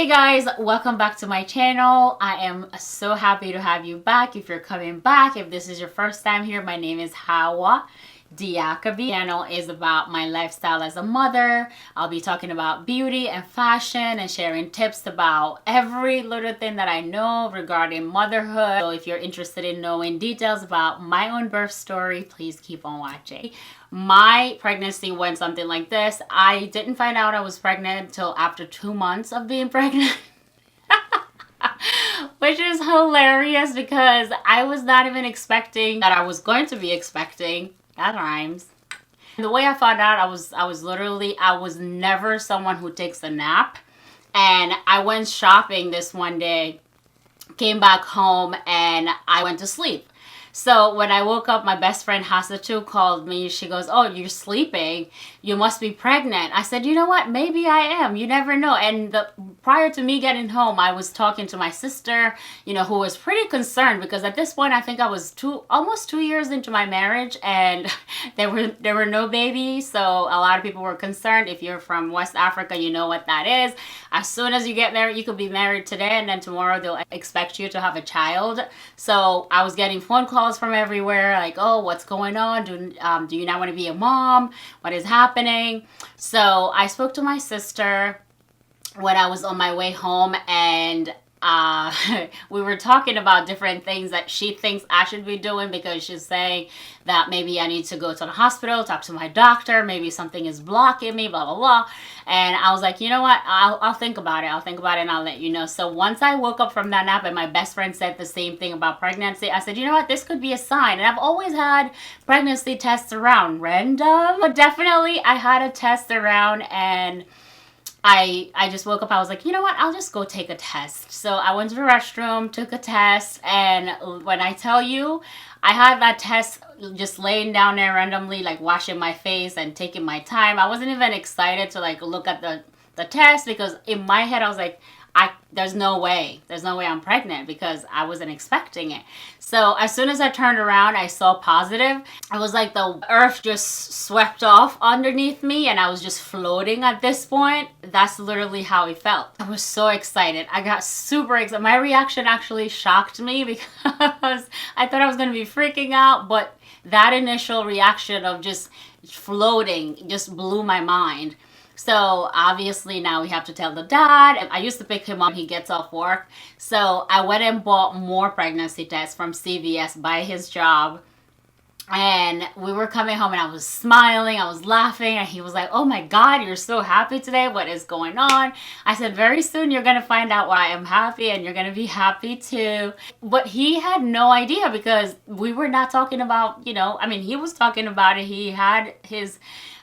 Hey guys, welcome back to my channel. I am so happy to have you back. If you're coming back, if this is your first time here, my name is Hawa. Diakhaby channel is about my lifestyle as a mother. I'll be talking about beauty and fashion and sharing tips about every little thing that I know regarding motherhood. So if you're interested in knowing details about my own birth story, please keep on watching. My pregnancy went something like this. I didn't find out I was pregnant until after 2 months of being pregnant. Which is hilarious because I was not even expecting that I was going to be expecting. That rhymes. The way I found out, I was never someone who takes a nap. And I went shopping this one day, came back home, and I went to sleep. So when I woke up, my best friend Hasatu called me. She goes, "Oh, you're sleeping. You must be pregnant." I said, "You know what? Maybe I am. You never know." And prior to me getting home, I was talking to my sister, who was pretty concerned because at this point, I think I was almost 2 years into my marriage, and there were no babies. So a lot of people were concerned. If you're from West Africa, you know what that is. As soon as you get married, you could be married today, and then tomorrow they'll expect you to have a child. So I was getting phone calls from everywhere like, "Oh, what's going on? Do you not want to be a mom? What is happening?" So I spoke to my sister when I was on my way home, and we were talking about different things that she thinks I should be doing because she's saying that maybe I need to go to the hospital, talk to my doctor, maybe something is blocking me, blah, blah, blah. And I was like, you know what? I'll think about it. I'll think about it and I'll let you know. So once I woke up from that nap and my best friend said the same thing about pregnancy, I said, you know what? This could be a sign. And I've always had pregnancy tests around. Random. But definitely I had a test around, and I just woke up. I was like, you know what? I'll just go take a test. So I went to the restroom, took a test, and when I tell you, I had that test just laying down there randomly, like washing my face and taking my time. I wasn't even excited to like look at the test because in my head I was like, there's no way I'm pregnant because I wasn't expecting it. So as soon as I turned around, I saw positive. It was like the earth just swept off underneath me and I was just floating at this point. That's literally how it felt. I was so excited. I got super excited. My reaction actually shocked me because I thought I was going to be freaking out, but that initial reaction of just floating just blew my mind. So obviously now we have to tell the dad. I used to pick him up when he gets off work. So I went and bought more pregnancy tests from CVS by his job. And we were coming home and I was smiling, I was laughing, and he was like, "Oh my God, you're so happy today. What is going on?" I said, "Very soon you're going to find out why I'm happy and you're going to be happy too." But he had no idea because we were not talking about, he was talking about it. He had his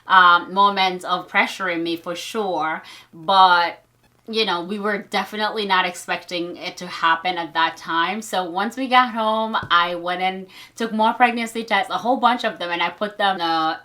moments of pressuring me for sure, but we were definitely not expecting it to happen at that time. So once we got home, I went and took more pregnancy tests, a whole bunch of them, and I put them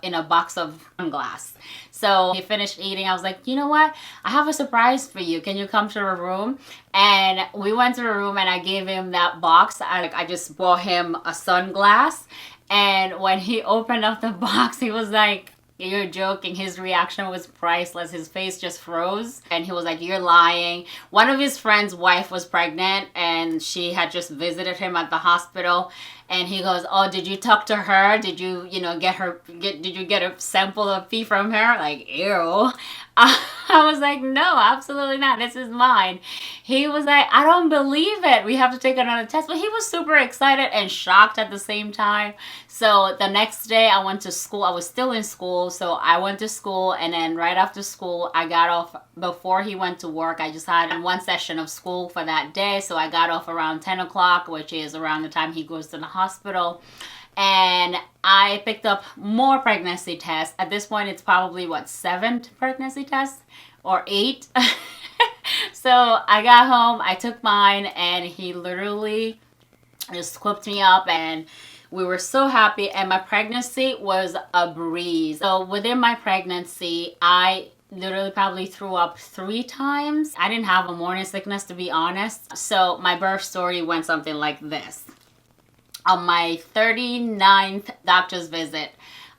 in a box of glass. So he finished eating. I was like, "You know what? I have a surprise for you. Can you come to the room?" And we went to the room and I gave him that box. I just bought him a sunglass. And when he opened up the box, he was like, "You're joking." His reaction was priceless. His face just froze and he was like, "You're lying." One of his friend's wife was pregnant and she had just visited him at the hospital, and he goes, "Oh, did you talk to her? Did you did you get a sample of pee from her?" Like, ew. I was like, "No, absolutely not. This is mine." He was like, "I don't believe it. We have to take another test." But he was super excited and shocked at the same time. So the next day I went to school. I was still in school. So I went to school, and then right after school, I got off before he went to work. I just had one session of school for that day. So I got off around 10 o'clock, which is around the time he goes to the hospital. And I picked up more pregnancy tests. At this point, it's probably, 7 pregnancy tests or 8. So I got home, I took mine, and he literally just scooped me up, and we were so happy. And my pregnancy was a breeze. So within my pregnancy, I literally probably threw up 3 times. I didn't have a morning sickness, to be honest. So my birth story went something like this. On my 39th doctor's visit,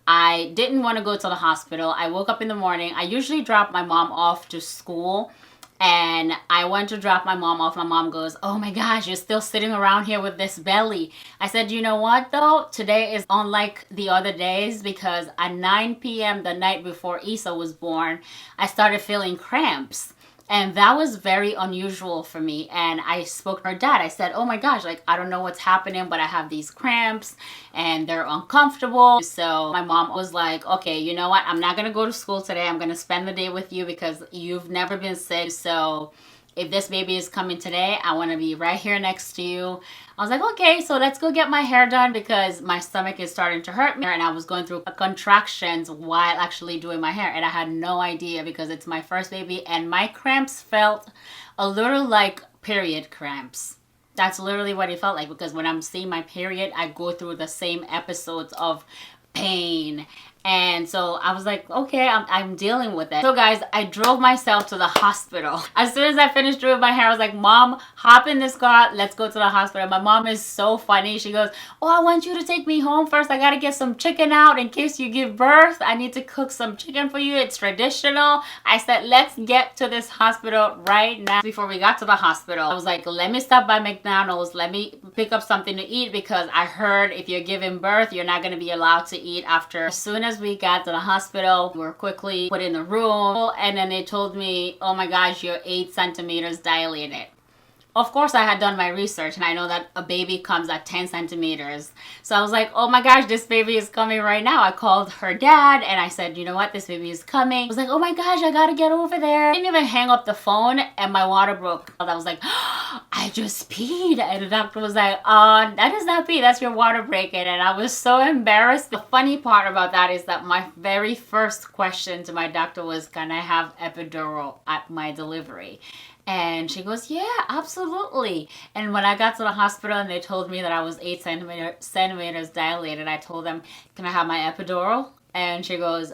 I didn't want to go to the hospital. I woke up in the morning. I usually drop my mom off to school And I went to drop my mom off. My mom goes, "Oh my gosh, you're still sitting around here with this belly." I said, "You know what though? Today is unlike the other days because at 9 p.m. the night before Isa was born, I started feeling cramps." And that was very unusual for me. And I spoke to her dad. I said, "Oh my gosh, like, I don't know what's happening, but I have these cramps and they're uncomfortable." So my mom was like, "Okay, you know what? I'm not going to go to school today. I'm going to spend the day with you because you've never been sick. So if this baby is coming today, I want to be right here next to you." I was like, "Okay, so let's go get my hair done because my stomach is starting to hurt me." And I was going through contractions while actually doing my hair. And I had no idea because it's my first baby. And my cramps felt a little like period cramps. That's literally what it felt like, because when I'm seeing my period, I go through the same episodes of pain. And so I was like, okay, I'm dealing with it. So guys, I drove myself to the hospital. As soon as I finished doing my hair, I was like, "Mom, hop in this car. Let's go to the hospital." My mom is so funny. She goes, "Oh, I want you to take me home first. I got to get some chicken out in case you give birth. I need to cook some chicken for you. It's traditional." I said, "Let's get to this hospital right now." Before we got to the hospital, I was like, "Let me stop by McDonald's. Let me pick up something to eat because I heard if you're giving birth, you're not going to be allowed to eat after." As soon as we got to the hospital, we were quickly put in the room, and then they told me, "Oh my gosh, you're 8 centimeters dilated." Of course, I had done my research and I know that a baby comes at 10 centimeters. So I was like, "Oh my gosh, this baby is coming right now." I called her dad and I said, "You know what? This baby is coming." I was like, "Oh my gosh, I gotta get over there." I didn't even hang up the phone and my water broke. I was like, "I just peed." And the doctor was like, "That is not pee, that's your water breaking." And I was so embarrassed. The funny part about that is that my very first question to my doctor was, "Can I have epidural at my delivery?" And she goes, "Yeah, absolutely." And when I got to the hospital and they told me that I was 8 centimeters dilated, I told them, "Can I have my epidural?" And she goes,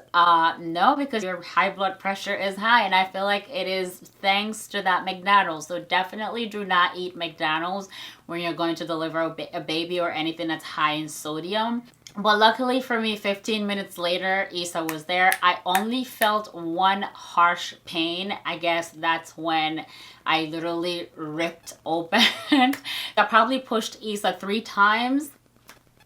"No, because your high blood pressure is high." And I feel like it is thanks to that McDonald's. So definitely do not eat McDonald's when you're going to deliver a baby or anything that's high in sodium. But luckily for me, 15 minutes later, Isa was there. I only felt one harsh pain. I guess that's when I literally ripped open. I probably pushed Isa 3 times.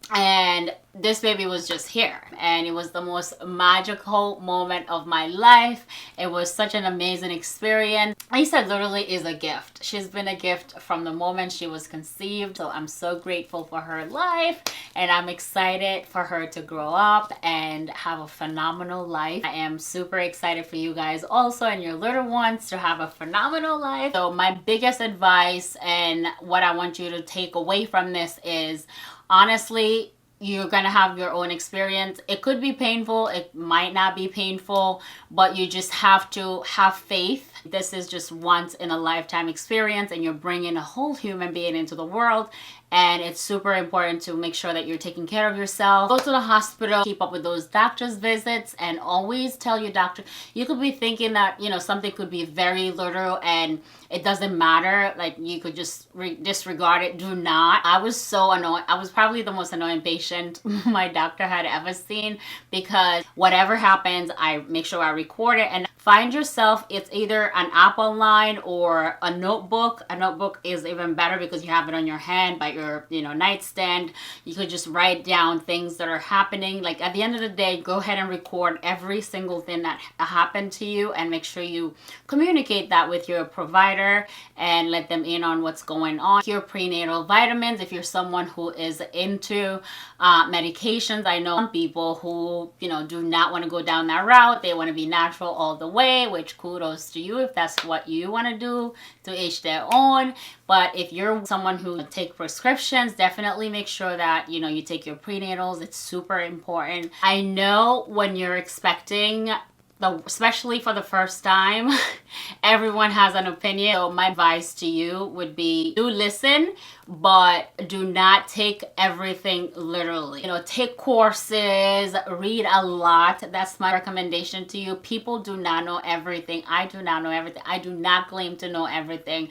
And this baby was just here, and it was the most magical moment of my life. It was such an amazing experience. Isa literally is a gift. She's been a gift from the moment she was conceived. So I'm so grateful for her life, and I'm excited for her to grow up and have a phenomenal life. I am super excited for you guys also and your little ones to have a phenomenal life. So my biggest advice and what I want you to take away from this is, honestly, you're gonna have your own experience. It could be painful, it might not be painful, but you just have to have faith. This is just once in a lifetime experience, and you're bringing a whole human being into the world. And it's super important to make sure that you're taking care of yourself. Go to the hospital, keep up with those doctor's visits, and always tell your doctor. You could be thinking that, you know, something could be very little and it doesn't matter. Like, you could just disregard it. Do not. I was so annoyed. I was probably the most annoying patient my doctor had ever seen, because whatever happens, I make sure I record it. And find yourself, it's either an app online or a notebook. A notebook is even better because you have it on your hand by your, you know, nightstand. You could just write down things that are happening. Like, at the end of the day, go ahead and record every single thing that happened to you, and make sure you communicate that with your provider and let them in on what's going on. Your prenatal vitamins, if you're someone who is into medications. I know some people who, you know, do not want to go down that route. They want to be natural all the way, which kudos to you if that's what you want to do, to each their own. But if you're someone who take prescriptions, definitely make sure that, you know, you take your prenatals. It's super important. I know when you're expecting, especially for the first time, everyone has an opinion. So my advice to you would be, do listen, but do not take everything literally. You know, take courses, read a lot. That's my recommendation to you. People do not know everything. I do not know everything. I do not claim to know everything.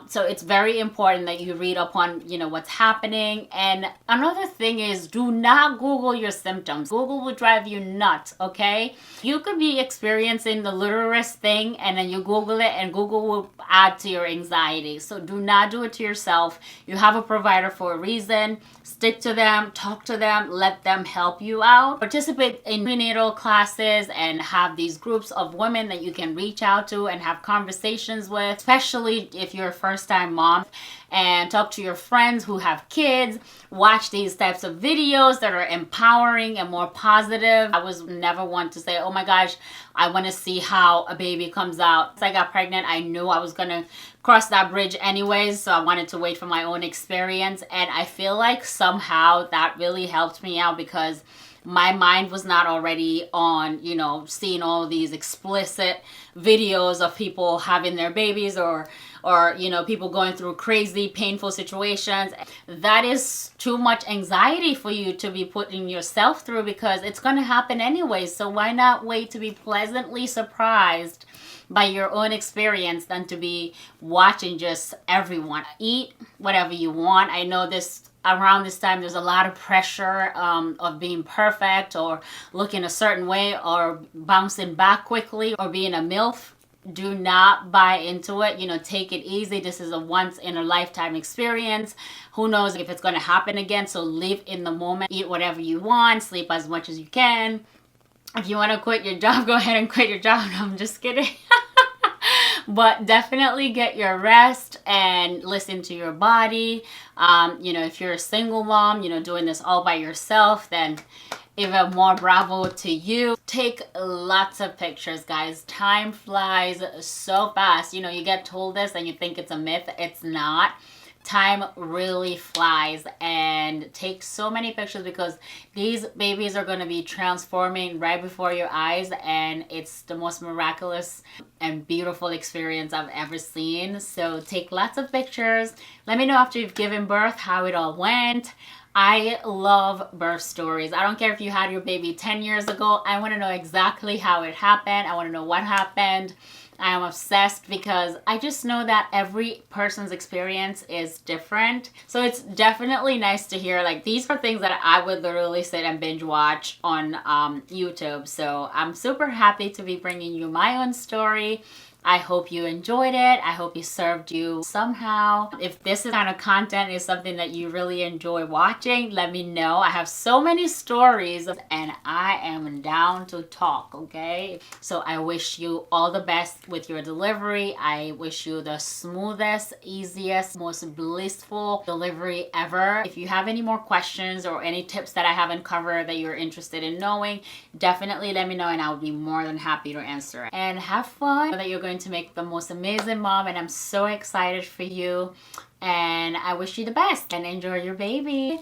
So it's very important that you read up on, what's happening. And another thing is, do not Google your symptoms. Google will drive you nuts, okay? You could be experiencing the littlest thing and then you Google it and Google will add to your anxiety. So do not do it to yourself. You have a provider for a reason. Stick to them, talk to them, let them help you out. Participate in prenatal classes and have these groups of women that you can reach out to and have conversations with, especially if you're a first-time mom, and talk to your friends who have kids. Watch these types of videos that are empowering and more positive. I was never one to say, oh my gosh, I want to see how a baby comes out. Once I got pregnant, I knew I was going to cross that bridge anyways, so I wanted to wait for my own experience. And I feel like somehow that really helped me out because my mind was not already on, seeing all these explicit videos of people having their babies or people going through crazy, painful situations. That is too much anxiety for you to be putting yourself through because it's going to happen anyway. So why not wait to be pleasantly surprised by your own experience than to be watching just everyone eat whatever you want. I know around this time there's a lot of pressure of being perfect or looking a certain way or bouncing back quickly or being a MILF. Do not buy into it. Take it easy. This is a once in a lifetime experience. Who knows if it's going to happen again? So live in the moment. Eat whatever you want. Sleep as much as you can. If you want to quit your job, go ahead and quit your job. No, I'm just kidding. But definitely get your rest and listen to your body. If you're a single mom, doing this all by yourself, then even more bravo to you. Take lots of pictures, guys. Time flies so fast. You get told this and you think it's a myth. It's not. Time really flies, and take so many pictures because these babies are going to be transforming right before your eyes, and it's the most miraculous and beautiful experience I've ever seen. So take lots of pictures. Let me know after you've given birth how it all went. I love birth stories. I don't care if you had your baby 10 years ago. I want to know exactly how it happened. I want to know what happened. I am obsessed because I just know that every person's experience is different. So it's definitely nice to hear, like, these are things that I would literally sit and binge watch on YouTube. So I'm super happy to be bringing you my own story. I hope you enjoyed it. I hope it served you somehow. If this kind of content is something that you really enjoy watching, let me know. I have so many stories and I am down to talk, okay? So I wish you all the best with your delivery. I wish you the smoothest, easiest, most blissful delivery ever. If you have any more questions or any tips that I haven't covered that you're interested in knowing, definitely let me know and I'll be more than happy to answer it. And have fun. Know that you're going to make the most amazing mom, and I'm so excited for you, and I wish you the best and enjoy your baby.